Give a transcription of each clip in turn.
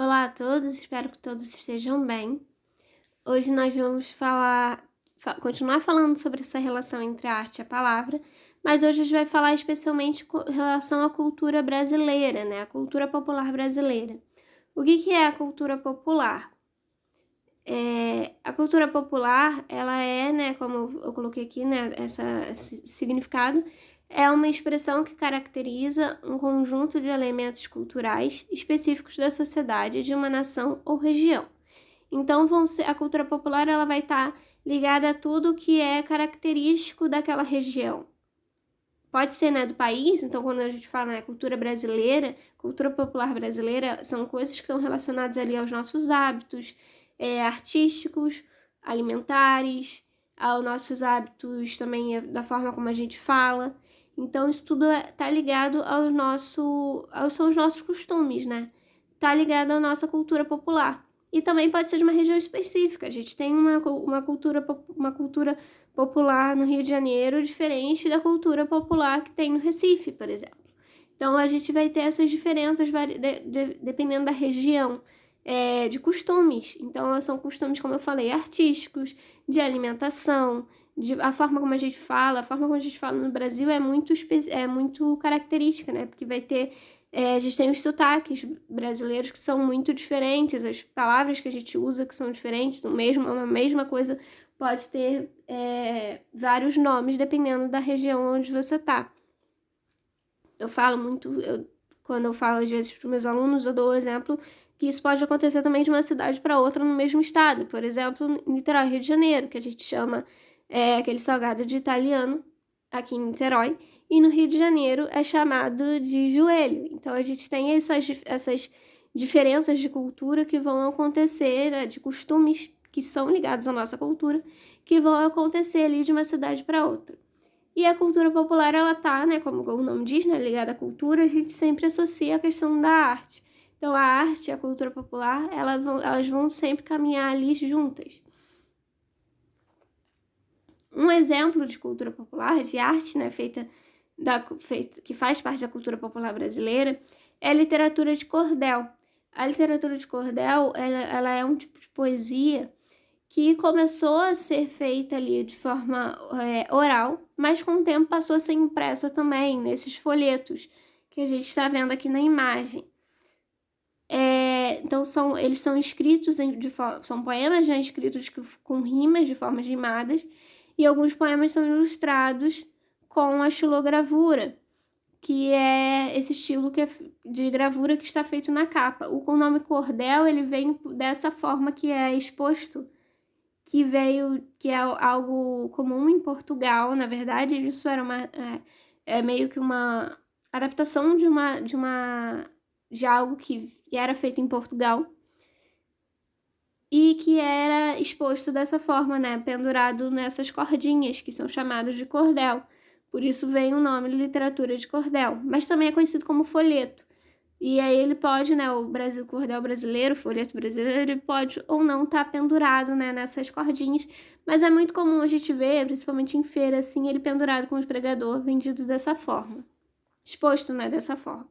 Olá a todos, espero que todos estejam bem. Hoje nós vamos continuar falando sobre essa relação entre a arte e a palavra, mas hoje a gente vai falar especialmente com relação à cultura brasileira, né? A cultura popular brasileira. O que é a cultura popular? A cultura popular, ela é, né, como eu coloquei aqui, né, esse significado, é uma expressão que caracteriza um conjunto de elementos culturais específicos da sociedade de uma nação ou região. Então, a cultura popular ela vai estar ligada a tudo que é característico daquela região. Pode ser, né, do país, então quando a gente fala, né, cultura brasileira, cultura popular brasileira, são coisas que estão relacionadas ali aos nossos hábitos artísticos, alimentares, aos nossos hábitos também da forma como a gente fala. Então isso tudo tá ligado são os nossos costumes, né? Tá ligado à nossa cultura popular. E também pode ser de uma região específica. A gente tem uma cultura popular no Rio de Janeiro diferente da cultura popular que tem no Recife, por exemplo. Então, a gente vai ter essas diferenças dependendo da região, de costumes. Então, são costumes, como eu falei, artísticos, de alimentação, a forma como a gente fala. A forma como a gente fala no Brasil é muito característica, né? Porque vai ter... a gente tem os sotaques brasileiros que são muito diferentes, as palavras que a gente usa que são diferentes, uma mesma coisa pode ter vários nomes dependendo da região onde você está. Eu falo muito, quando eu falo às vezes para os meus alunos, eu dou o exemplo que isso pode acontecer também de uma cidade para outra no mesmo estado. Por exemplo, em Niterói, Rio de Janeiro, que a gente chama aquele salgado de italiano, aqui em Niterói, e no Rio de Janeiro é chamado de joelho. Então, a gente tem essas diferenças de cultura que vão acontecer, né, de costumes que são ligados à nossa cultura, que vão acontecer ali de uma cidade para outra. E a cultura popular, ela tá, né, como o nome diz, né, ligada à cultura, a gente sempre associa a questão da arte. Então, a arte e a cultura popular, elas vão sempre caminhar ali juntas. Um exemplo de cultura popular, de arte, né, que faz parte da cultura popular brasileira, é a literatura de cordel. A literatura de cordel, ela é um tipo de poesia que começou a ser feita ali de forma oral, mas com o tempo passou a ser impressa também nesses folhetos que a gente está vendo aqui na imagem. Então eles são escritos são poemas, né, escritos com rimas de formas rimadas, e alguns poemas são ilustrados com a xilogravura, que é esse estilo de gravura que está feito na capa. O nome cordel, ele vem dessa forma que é exposto, que é algo comum em Portugal. Na verdade, isso era meio que uma adaptação de algo que era feito em Portugal e que era exposto dessa forma, né, pendurado nessas cordinhas que são chamadas de cordel. Por isso vem o nome literatura de cordel, mas também é conhecido como folheto. E aí ele pode, né, o cordel brasileiro, o folheto brasileiro, ele pode ou não estar pendurado, né, nessas cordinhas, mas é muito comum a gente ver, principalmente em feira, assim, ele pendurado com o esfregador, vendido dessa forma, exposto, né, dessa forma.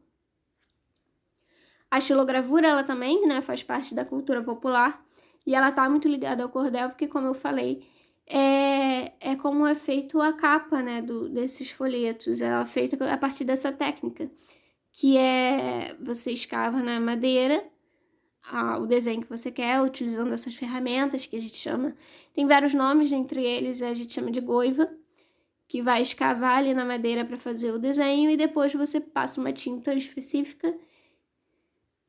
A xilogravura, ela também, né, faz parte da cultura popular, e ela tá muito ligada ao cordel, porque, como eu falei, é como é feito a capa, né, desses folhetos. Ela é feita a partir dessa técnica, que você escava na madeira o desenho que você quer, utilizando essas ferramentas que a gente chama. Tem vários nomes, entre eles a gente chama de goiva, que vai escavar ali na madeira para fazer o desenho, e depois você passa uma tinta específica.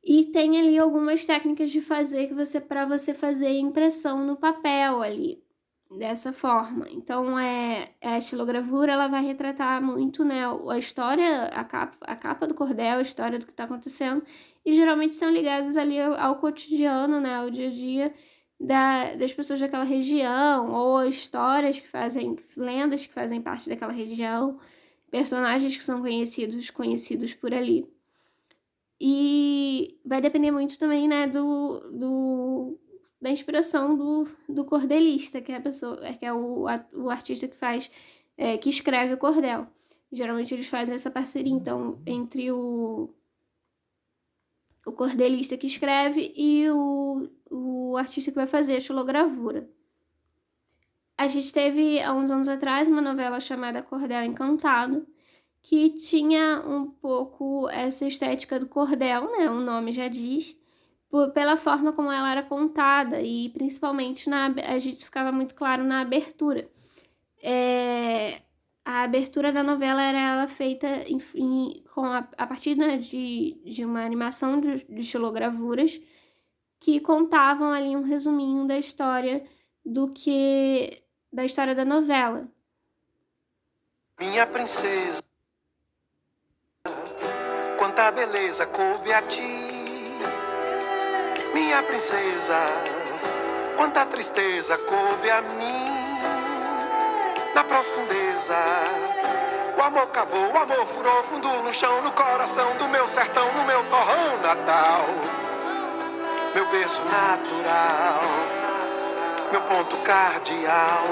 E tem ali algumas técnicas de fazer para você fazer impressão no papel ali, dessa forma. Então, a estilogravura, ela vai retratar muito, né, a história, a capa do cordel, a história do que está acontecendo, e geralmente são ligadas ali ao cotidiano, né, ao dia a dia das pessoas daquela região, ou histórias lendas que fazem parte daquela região, personagens que são conhecidos por ali. E vai depender muito também, né, da inspiração do cordelista, que é a pessoa, que é o artista que escreve o cordel. Geralmente eles fazem essa parceria, então, entre o cordelista que escreve e o artista que vai fazer a xilogravura. A gente teve, há uns anos atrás, uma novela chamada Cordel Encantado, que tinha um pouco essa estética do cordel, né? O nome já diz, pela forma como ela era contada e principalmente a gente ficava muito claro na abertura. A abertura da novela era ela feita a partir, né, de uma animação de xilogravuras que contavam ali um resuminho da história da história da novela. Minha princesa, quanta beleza coube a ti. Minha princesa, quanta tristeza coube a mim. Na profundeza, o amor cavou, o amor furou fundo no chão, no coração do meu sertão, no meu torrão natal. Meu berço natural, meu ponto cardial,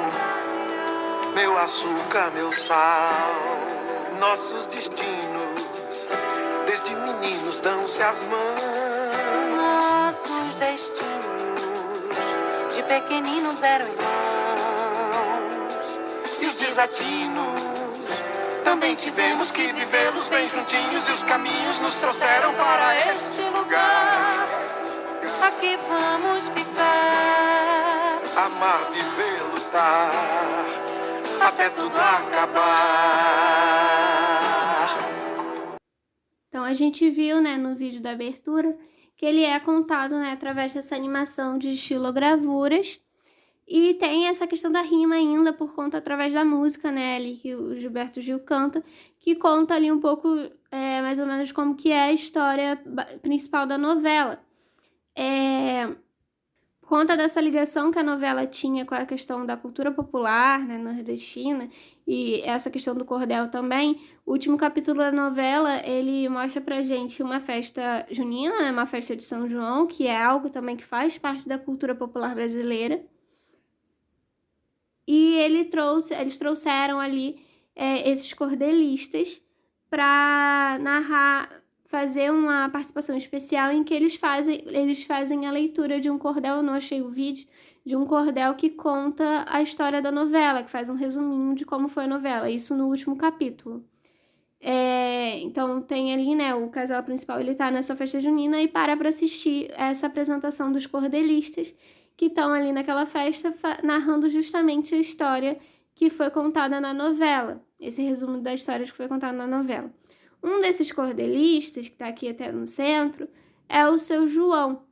meu açúcar, meu sal. Nossos destinos, desde meninos, dão-se as mãos. Nossos destinos, de pequeninos eram irmãos. E os desatinos, também tivemos que vivê-los bem juntinhos. E os caminhos nos trouxeram para este lugar. Aqui vamos ficar, Amar, viver, lutar, até tudo acabar. Então a gente viu, né, no vídeo da abertura que ele é contado, né, através dessa animação de xilogravuras. E tem essa questão da rima ainda por conta através da música, né, ali que o Gilberto Gil canta, que conta ali um pouco, mais ou menos como que é a história principal da novela. Por conta dessa ligação que a novela tinha com a questão da cultura popular, né, nordestina, e essa questão do cordel também, o último capítulo da novela, ele mostra pra gente uma festa junina, né, uma festa de São João, que é algo também que faz parte da cultura popular brasileira. E eles trouxeram ali esses cordelistas para narrar, fazer uma participação especial em que eles fazem a leitura de um cordel. Eu não achei o vídeo, de um cordel que conta a história da novela, que faz um resuminho de como foi a novela, isso no último capítulo. Então tem ali, né, o casal principal, ele tá nessa festa junina e para assistir essa apresentação dos cordelistas que estão ali naquela festa narrando justamente a história que foi contada na novela, esse resumo da história que foi contada na novela. Um desses cordelistas, que está aqui até no centro, é o seu João,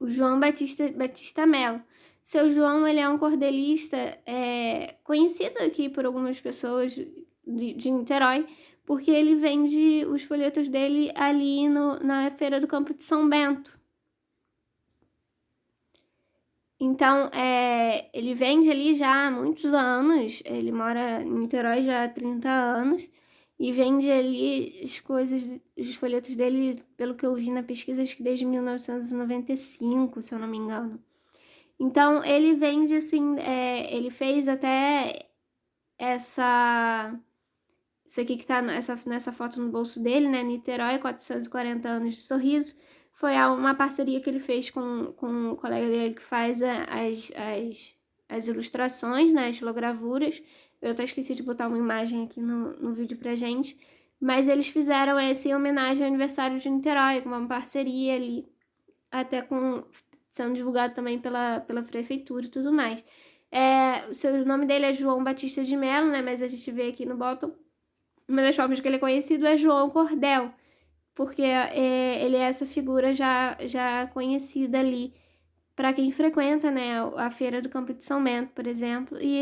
o João Batista Melo. Seu João, ele é um cordelista conhecido aqui por algumas pessoas de Niterói, porque ele vende os folhetos dele ali na Feira do Campo de São Bento. Então, ele vende ali já há muitos anos, ele mora em Niterói já há 30 anos, e vende ali os folhetos dele, pelo que eu vi na pesquisa, acho que desde 1995, se eu não me engano. Então, ele vende, assim, ele fez até isso aqui que tá nessa foto no bolso dele, né, Niterói, 440 anos de sorriso. Foi uma parceria que ele fez com um colega dele que faz as ilustrações, né, as xilogravuras. Eu até esqueci de botar uma imagem aqui no vídeo pra gente. Mas eles fizeram essa em homenagem ao aniversário de Niterói, com uma parceria ali, até sendo divulgado também pela prefeitura e tudo mais. O nome dele é João Batista de Melo, né, mas a gente vê aqui no bottom, uma das formas que ele é conhecido é João Cordel, porque ele é essa figura já conhecida ali para quem frequenta, né, a Feira do Campo de São Bento, por exemplo, e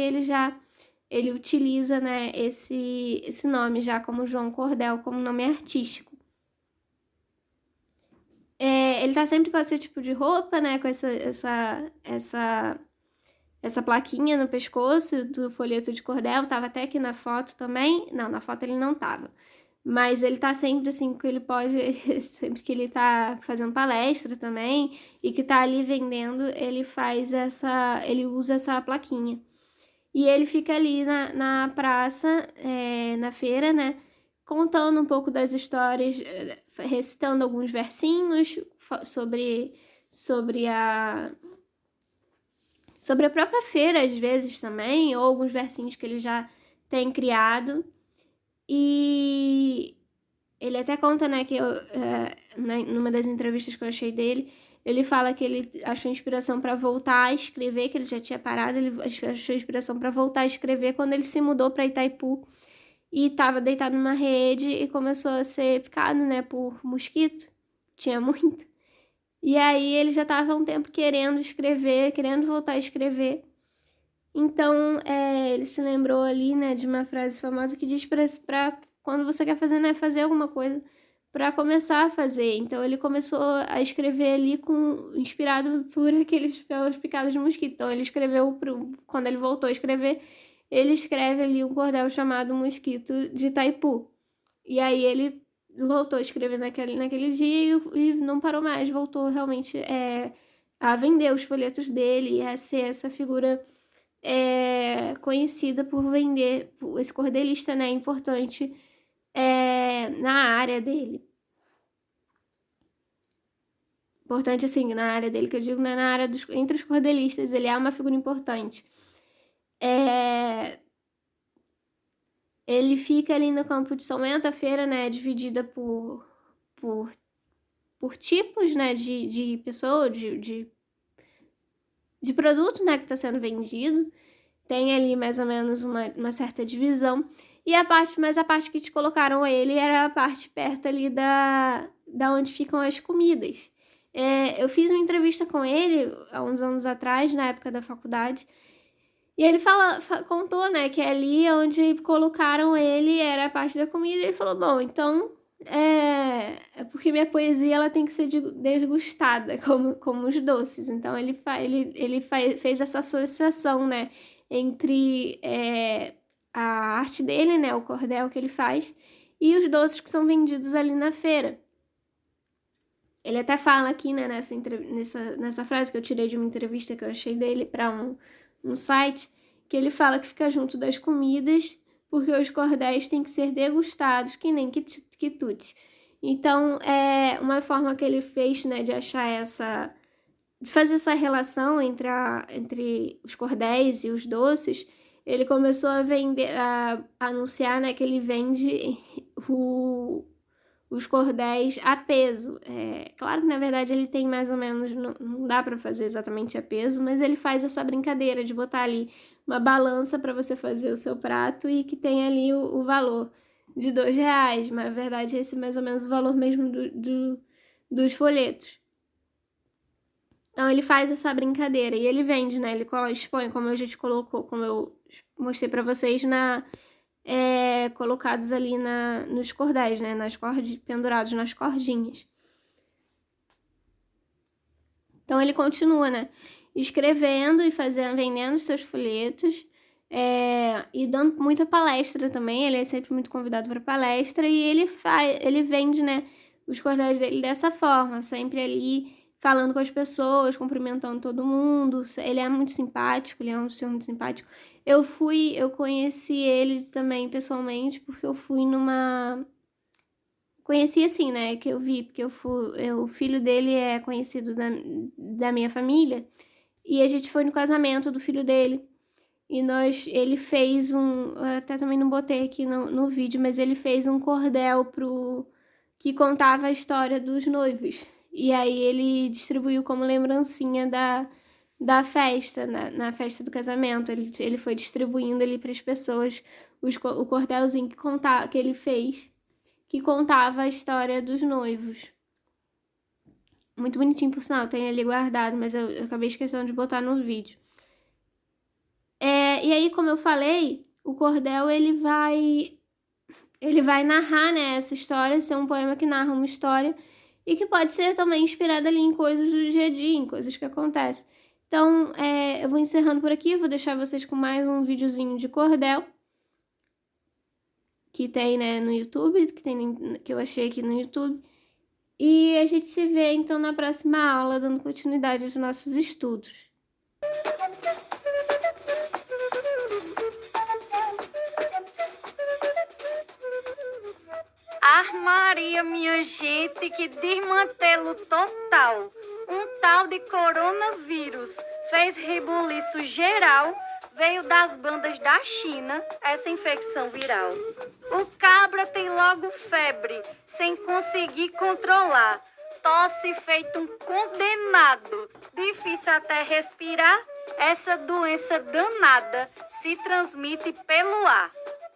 ele utiliza, né, esse nome já como João Cordel, como nome artístico. Ele tá sempre com esse tipo de roupa, né, com essa plaquinha no pescoço do folheto de cordel, tava até aqui na foto também. Não, na foto ele não tava. Mas ele tá sempre assim, que ele pode, sempre que ele tá fazendo palestra também, e que tá ali vendendo, ele usa essa plaquinha. E ele fica ali na praça, na feira, né, contando um pouco das histórias, recitando alguns versinhos sobre a própria feira, às vezes, também, ou alguns versinhos que ele já tem criado. E ele até conta, né, que numa das entrevistas que eu achei dele, ele fala que ele achou inspiração para voltar a escrever, que ele já tinha parado, ele achou inspiração para voltar a escrever quando ele se mudou para Itaipu e estava deitado numa rede e começou a ser picado, né, por mosquito. Tinha muito. E aí ele já estava há um tempo querendo escrever, querendo voltar a escrever. Então, ele se lembrou ali, né, de uma frase famosa que diz para quando você quer fazer, né, fazer alguma coisa, para começar a fazer. Então, ele começou a escrever ali inspirado pelas picadas de mosquito. Então, ele escreveu, quando ele voltou a escrever, ele escreve ali um cordel chamado Mosquito de Itaipu. E aí ele voltou a escrever naquele dia e não parou mais, voltou realmente a vender os folhetos dele e a ser essa figura conhecida por vender, esse cordelista, né, importante na área dele. Importante, assim, na área dele, que eu digo, né, na área entre os cordelistas, ele é uma figura importante. Ele fica ali no campo de São Bento, a feira, né, dividida por tipos, né, de pessoa, de produto, né, que está sendo vendido. Tem ali mais ou menos uma certa divisão. E a parte que te colocaram ele era a parte perto ali da onde ficam as comidas. Eu fiz uma entrevista com ele há uns anos atrás, na época da faculdade, e ele contou, né, que ali onde colocaram ele era a parte da comida, e ele falou, bom, então é porque minha poesia ela tem que ser degustada, como os doces. Então ele fez essa associação, né, entre a arte dele, né, o cordel que ele faz, e os doces que são vendidos ali na feira. Ele até fala aqui, né, nessa frase que eu tirei de uma entrevista que eu achei dele para um site, que ele fala que fica junto das comidas, porque os cordéis têm que ser degustados, que nem quitute. Então, uma forma que ele fez, né, de fazer essa relação entre os cordéis e os doces, ele começou a anunciar, né, que ele vende os cordéis a peso. Claro que, na verdade, ele tem mais ou menos, não dá para fazer exatamente a peso, mas ele faz essa brincadeira de botar ali uma balança para você fazer o seu prato e que tem ali o valor de R$2, mas, na verdade, esse é mais ou menos o valor mesmo dos folhetos. Então, ele faz essa brincadeira e ele vende, né? Ele expõe, como eu já te colocou, como eu mostrei para vocês, colocados ali nos cordéis, né? Pendurados nas cordinhas. Então, ele continua, né? Escrevendo e vendendo seus folhetos e dando muita palestra também. Ele é sempre muito convidado para palestra e ele vende, né, os cordéis dele dessa forma, sempre ali falando com as pessoas, cumprimentando todo mundo. Ele é muito simpático, ele é um senhor muito simpático. Eu conheci ele também pessoalmente, porque eu fui conheci assim, né, que eu vi, porque o filho dele é conhecido da minha família, e a gente foi no casamento do filho dele, e ele fez até também não botei aqui no vídeo, mas ele fez um cordel que contava a história dos noivos. E aí ele distribuiu como lembrancinha da festa, na festa do casamento. Ele foi distribuindo ali para as pessoas o cordelzinho que ele fez, que contava a história dos noivos. Muito bonitinho, por sinal, tem ali guardado, mas eu acabei esquecendo de botar no vídeo. E aí, como eu falei, o cordel ele vai narrar, né, essa história, ser um poema que narra uma história e que pode ser também inspirado ali em coisas do dia a dia, em coisas que acontecem. Então, eu vou encerrando por aqui, vou deixar vocês com mais um videozinho de cordel que tem, né, no YouTube, que eu achei aqui no YouTube. E a gente se vê, então, na próxima aula, dando continuidade aos nossos estudos. Maria, minha gente, que desmantelo total. Um tal de coronavírus fez rebuliço geral. Veio das bandas da China essa infecção viral. O cabra tem logo febre, sem conseguir controlar. Tosse feito um condenado, difícil até respirar. Essa doença danada se transmite pelo ar.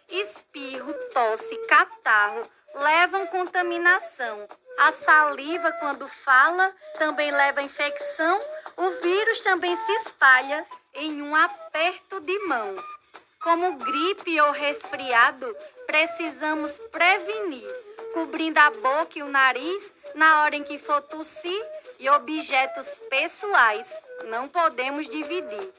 Espirro, tosse, catarro levam contaminação. A saliva, quando fala, também leva infecção. O vírus também se espalha em um aperto de mão. Como gripe ou resfriado, precisamos prevenir, cobrindo a boca e o nariz na hora em que for tossir, e objetos pessoais não podemos dividir.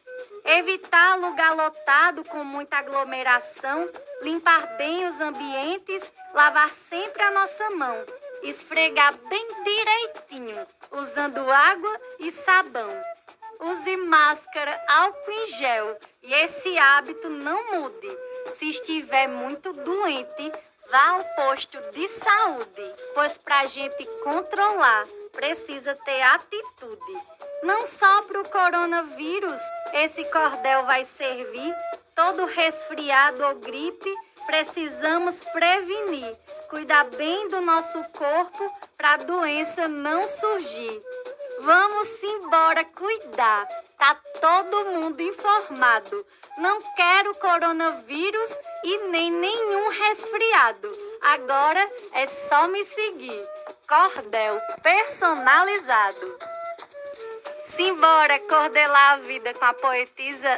Evitar lugar lotado com muita aglomeração, limpar bem os ambientes, lavar sempre a nossa mão, esfregar bem direitinho, usando água e sabão. Use máscara, álcool em gel e esse hábito não mude. Se estiver muito doente, vá ao posto de saúde, pois para a gente controlar precisa ter atitude. Não só para o coronavírus esse cordel vai servir, todo resfriado ou gripe precisamos prevenir. Cuidar bem do nosso corpo para a doença não surgir. Vamos embora cuidar, tá todo mundo informado. Não quero coronavírus e nem nenhum resfriado. Agora é só me seguir. Cordel personalizado. Simbora cordelar a vida com a poetisa